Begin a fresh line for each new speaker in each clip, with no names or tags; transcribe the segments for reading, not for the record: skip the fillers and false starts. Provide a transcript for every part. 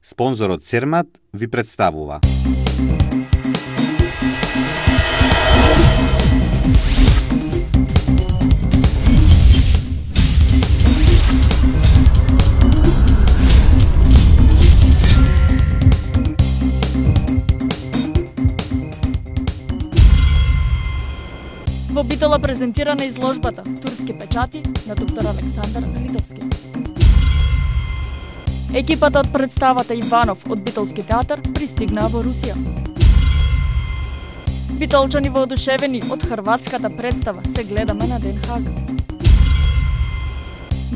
Спонзорот Цермат ви представува.
Во Битола презентирана изложбата "Турски печати" на доктор Александар Литовски. Екипата од представата Иванов од Битолски театар пристигнаа во Русија. Битолчани воодушевени од хрватската представа се гледаме на Den Haag.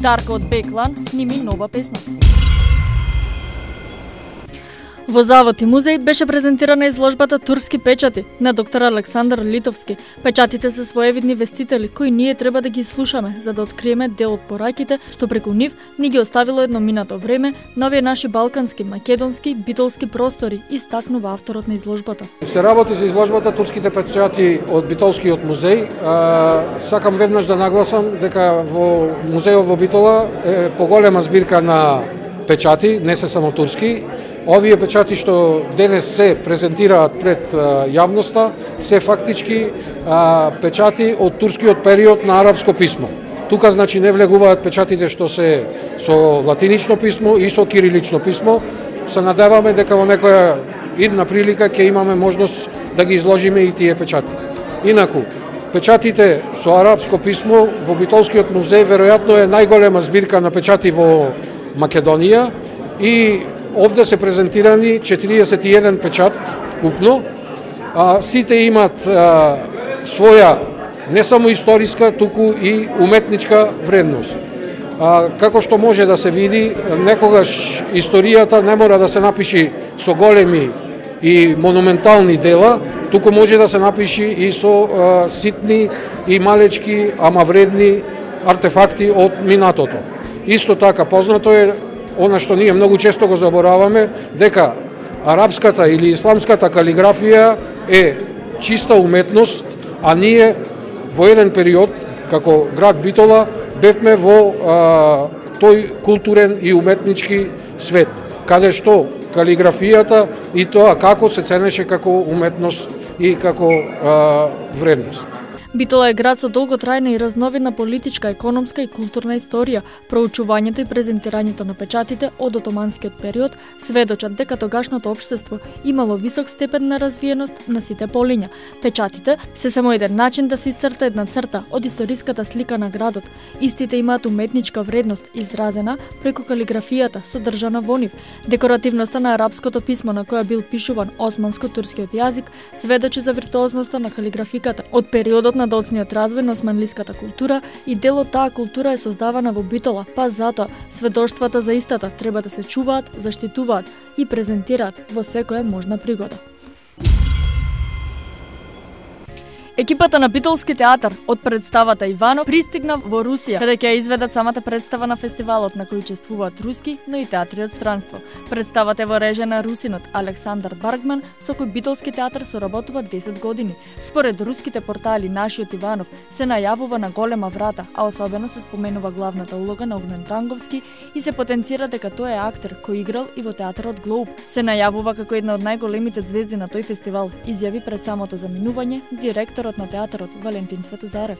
Дарко од Беклан сними нова песна. Во Завод и музеј беше презентирана изложбата "Турски печати" на доктор Александар Литовски. Печатите се своевидни вестители кои ние треба да ги слушаме за да откриеме дел од пораките што преку нив ни ги оставило едно минато време на овие наши балкански, македонски, битолски простори, истакнува авторот на изложбата.
Се работи за изложбата "Турските печати" од Битолскиот музеј. Сакам веднаш да нагласам дека во музејот во Битола е поголема збирка на печати, не се само турски. Овие печати што денес се презентираат пред јавноста се фактички печати од турскиот период на арапско писмо. Тука значи не влегуваат печатите што се со латинично писмо и со кирилично писмо. Се надеваме дека во некоја идна прилика ќе имаме можност да ги изложиме и тие печати. Инаку, печатите со арапско писмо во Битолскиот музеј веројатно е најголема збирка на печати во Македонија и овде се презентирани 41 печат вкупно. Сите имат своја не само историска, туку и уметничка вредност. Како што може да се види, некогаш историјата не мора да се напиши со големи и монументални дела, туку може да се напиши и со ситни и малечки, ама вредни артефакти од минатото. Исто така познато е она што ние многу често го забораваме, дека арапската или исламската калиграфија е чиста уметност, а ние во еден период, како град Битола, бевме во тој културен и уметнички свет, каде што калиграфијата и тоа како се ценеше како уметност и како вредност.
Битола е град со долготрајна и разновидна политичка, економска и културна историја. Проучувањето и презентирањето на печатите од отоманскиот период сведочат дека тогашното општество имало висок степен на развиеност на сите полиња. Печатите се само еден начин да се исцрта една црта од историската слика на градот. Истите имаат уметничка вредност изразена преку калиграфијата содржана во нив. Декоративноста на арапското писмо на која бил пишуван османско-турскиот јазик сведочи за виртуозноста на калиграфиката од периодот на доцниот развој на османлиската култура и дел од таа култура е создавана во Битола, па затоа сведоштвата за истата треба да се чуваат, заштитуваат и презентираат во секоја можна пригода. Екипата на Битолски театар од представата Иванов пристигна во Русија, каде ќе изведат самата представа на фестивалот на кој учествуваат руски, но и театри од странство. Представата е во режија на русинот Александар Баргман, со кој Битолски театар соработува 10 години. Според руските портали, нашиот Иванов се најавува на голема врата, а особено се споменува главната улога на Огнен Дранговски и се потенцира дека тој е актер кој играл и во театарот Глоуб. Се најавува како една од најголемите звезди на тој фестивал, изјави пред самото заминување директор на театарот Валентин Светозарев.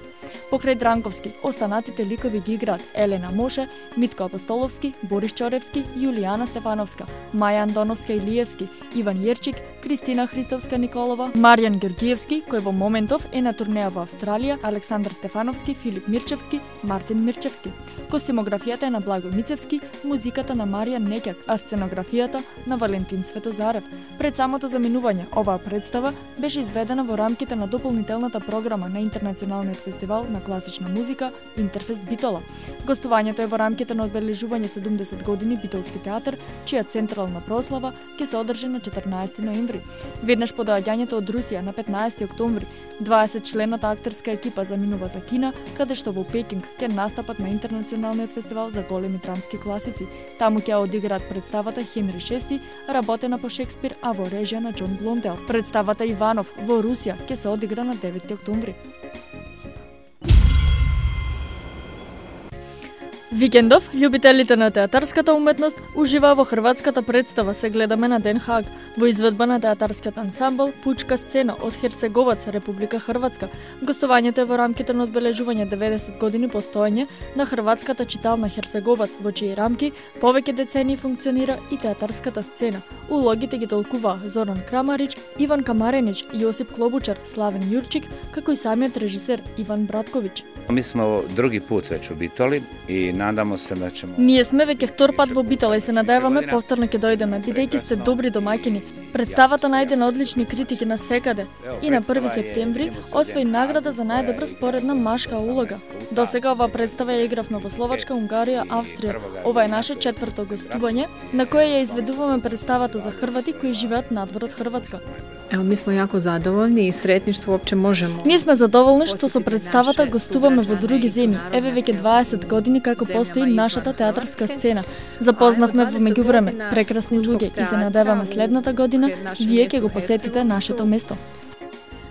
Покрај Дранковски, останатите ликови ги играат Елена Моше, Митко Апостоловски, Борис Чоревски, Јулијана Стефановска, Маја Андоновска Илиевски, Иван Јерчик, Кристина Христовска Николова, Маријан Георгиевски, кој во моментов е на турнеја во Австралија, Александар Стефановски, Филип Мирчевски, Мартин Мирчевски. Костимографијата е на Благо Мицевски, музиката на Маријан Некјак, а сценографијата на Валентин Светозарев. Пред самото заминување, оваа представа беше изведена во рамките на дополнителната програма на Интернационалниот фестивал на класична музика Интерфест Битола. Гостувањето е во рамките на одбележување 70 години Битолски театар, чија централна прослава ќе се одржи на 14 ноември. Веднаш по доаѓањето од Русија на 15 октомври, 20 члената актерска екипа заминува за Кина, каде што во Пекинг ќе настапат на Интернационалниот фестивал за големи драмски класици. Таму ќе одиграат представата Хенри VI, работена по Шекспир, а во режија на Џон Блондел. Представата Иванов во Русија ќе се одигра на 9 октомври. Викендов, љубителите на театарската уметност уживаа во хрватската представа Се гледаме на Den Haag, во изведба на театарскиот ансамбл Пучка сцена од Херцеговац, Република Хрватска. Гостувањето е во рамките на одбележување 90 години постоење на хрватската читална Херцеговац, во чии рамки повеќе децении функционира и театарската сцена. Улогите ги толкуваа Зоран Крамарич, Иван Камаренич, Јосип Клобучар, Славен Јурчик, како и самиот режисер Иван Братковиќ.
Mi smo drugi put već u Bitoli i nadamo se da ćemo...
Ние сме веќе втор пат во Битола и се надеваме повторно ќе дојдеме, бидејќи сте добри домаќини. Представата најде на одлични критики на секаде и на 1 септември освои награда за најдобра споредна машка улога. Досега оваа представа ја игравме во Словачка, Унгарија, Австрија. Ова е наше 4-то гостување на кое ја изведуваме представата за хрвати кои живеат надвор од Хрватска.
Ево, ми смо јако задоволни и сретни што воопче можеме.
Ние сме задоволни што со представата гостуваме во други земји. Еве веќе 20 години како постои нашата театарска сцена. Запознавме во меѓувреме прекрасни луѓе и се надеваме следната година вие ќе го посетите нашето место.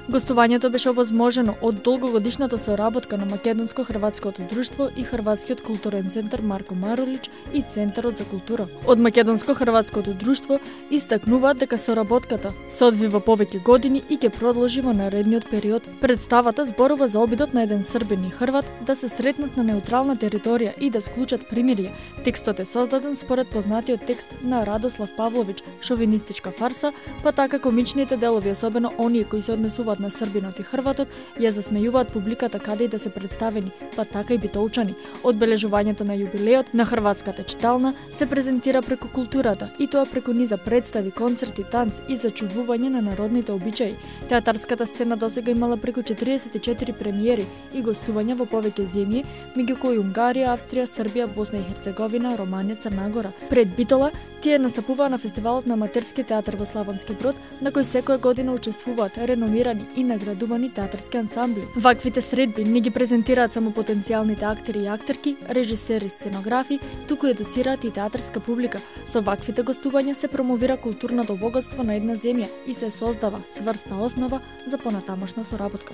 Гостувањето беше овозможено од долгогодишната соработка на Македонско-хрватското друштво и Хрватскиот културен центар Марко Маролич и Центарот за култура. Од Македонско-хрватското друштво истакнуваат дека соработката се одвива повеќе години и ќе продолжи во наредниот период. Представата зборува за обидот на еден србин и хрват да се сретнат на неутрална територија и да склучат примирие. Текстот е создаден според познатиот текст на Радослав Павлович, шовинистичка фарса, па така комичните делови, особено оние кои се однесуваат на србинот и хрватот, ја засмејуваат публиката каде и да се представени, па така и битолчани. Одбележувањето на јубилеот на хрватската читална се презентира преку културата, и тоа преку низа представи, концерти, танц и зачувување на народните обичаи. Театарската сцена досега имала преку 44 премиери и гостувања во повеќе земји, меѓу кои Унгарија, Австрија, Србија, Босна и Херцеговина, Романија, Црна Гора. Пред Битола, тие настапуваа на фестивалот на аматерски театар во Славонски Брод, на кој секоја година учествуваат реномирани и наградувани театарски ансамбли. Ваквите средби не ги презентираат само потенцијалните актери и актерки, режисери, сценографи, туку едуцираат и театарска публика. Со ваквите гостувања се промовира културното богатство на една земја и се создава цврста основа за понатамошна соработка.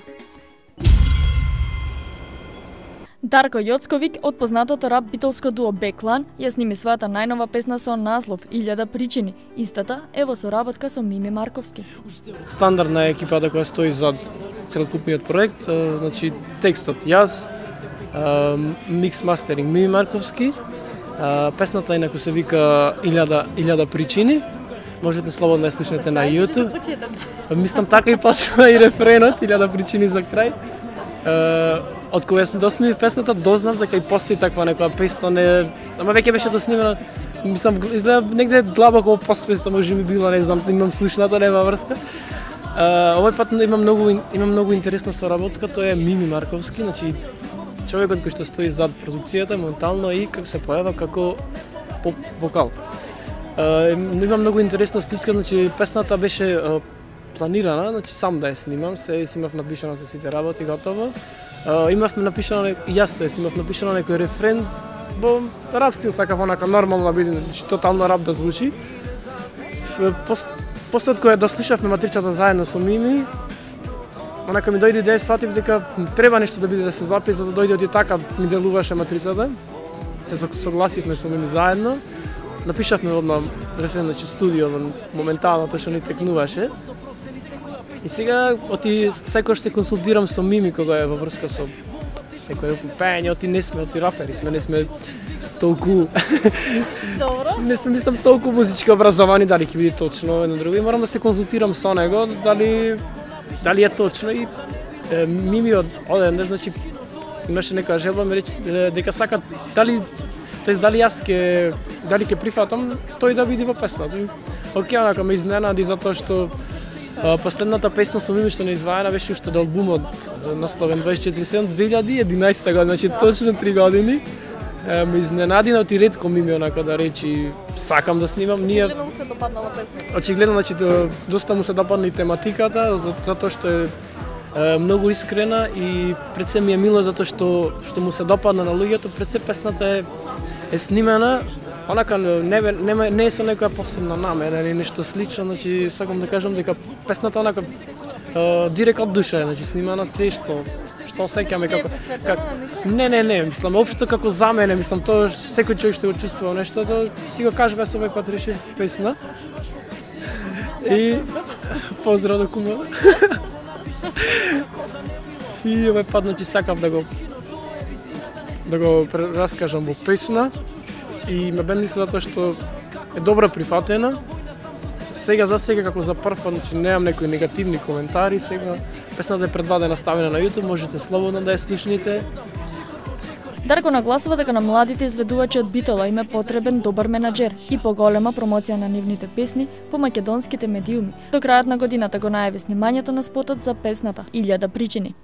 Дарко Јоцковик од познатото рап битолско дуо Беклан ја сними својата најнова песна со наслов 1000 причини. Истата е во соработка со Мими Марковски.
Стандардна екипата која стои зад целокупниот проект, значи текстот јас, микс мастеринг Мими Марковски, песната инаку се вика 1000 причини. Можете слободно да слушнете на YouTube. Мислам така и почва и рефренот 1000 причини за крај. Од кога сме доснимив песната, дознав дека и постои таква некоја песна, ама веќе беше доснимена, мислам, изгледа негде длабоко во посвеста, може би било, не знам, имам слушната, нема врска. Овој пат има многу интересна соработка, тоа е Мими Марковски, значи човекот кој што стои зад продукцијата моментално и како се појава како поп вокал. Има многу интересна сличка, значи песната беше планирана, значи сам да ја снимам, се имав напишано со сите работи готово. Имавме напишано, јас тоа имав напишано некој рефрен во рап стил, сакав онака нормално да биде, значи тотално рап да звучи. После од кога дослушавме матрицата заедно со Мими, онака ми дојде идеја, сватив дека треба нешто да биде да се запише, за да дојде од и така ми делуваше матрицата. Се согласивме со Мими заедно. Напишавме одма рефрен, значи студио, моментално тоа што ни текнуваше. И сега, секојаш се консултирам со Мими кога е во врска со некој пеење, не сме рапери, не сме толку...
Добро.
Не сме, мислам, толку музички образовани, дали ќе биде точно едно друго. И морам да се консултирам со него, дали е точно. И Мими оден, значи, имаше некоја желба, ме рече дека сака, дали јас ќе прифатам, тој да биде во песната. Океј, онака ме изненади затоа што последната песна со Мими што не изваена беше уште од албумот насловен 24/7 2011 година, значи точно 3 години. Ме изненади, но ти ретко Мими онака да речи сакам да снимам.
Очигледно му се допаднала песната.
Очигледно, значи доста му се допадна и тематиката, затоа што е многу искрена и пред се ми е мило затоа што му се допадна на луѓето, пред се песната е снимена. Онака не е со некоја посебна намера или нешто слично, значи сакам да кажам дека песната онака директ од душа е, значи снимана се што што сеќаме како Не, мислам општо како за мене, мислам тоа секој човек што го чувствува нешто, тоа си го кажа без овој пат реши песна. И поздрав до кумова. И овој пат значи сакав да го раскажам во песна и ме бендиса затоа што е добра прифатена. Сега како за прв пат, значи немам некои негативни коментари, сега песната е предвадена ставена на YouTube, можете слободно да ја слушните.
Дарко нагласува дека на младите изведувачи од Битола им е потребен добар менаџер и поголема промоција на нивните песни по македонските медиуми. До крајот на годината го најави снимањето на спотот за песната 1000 причини.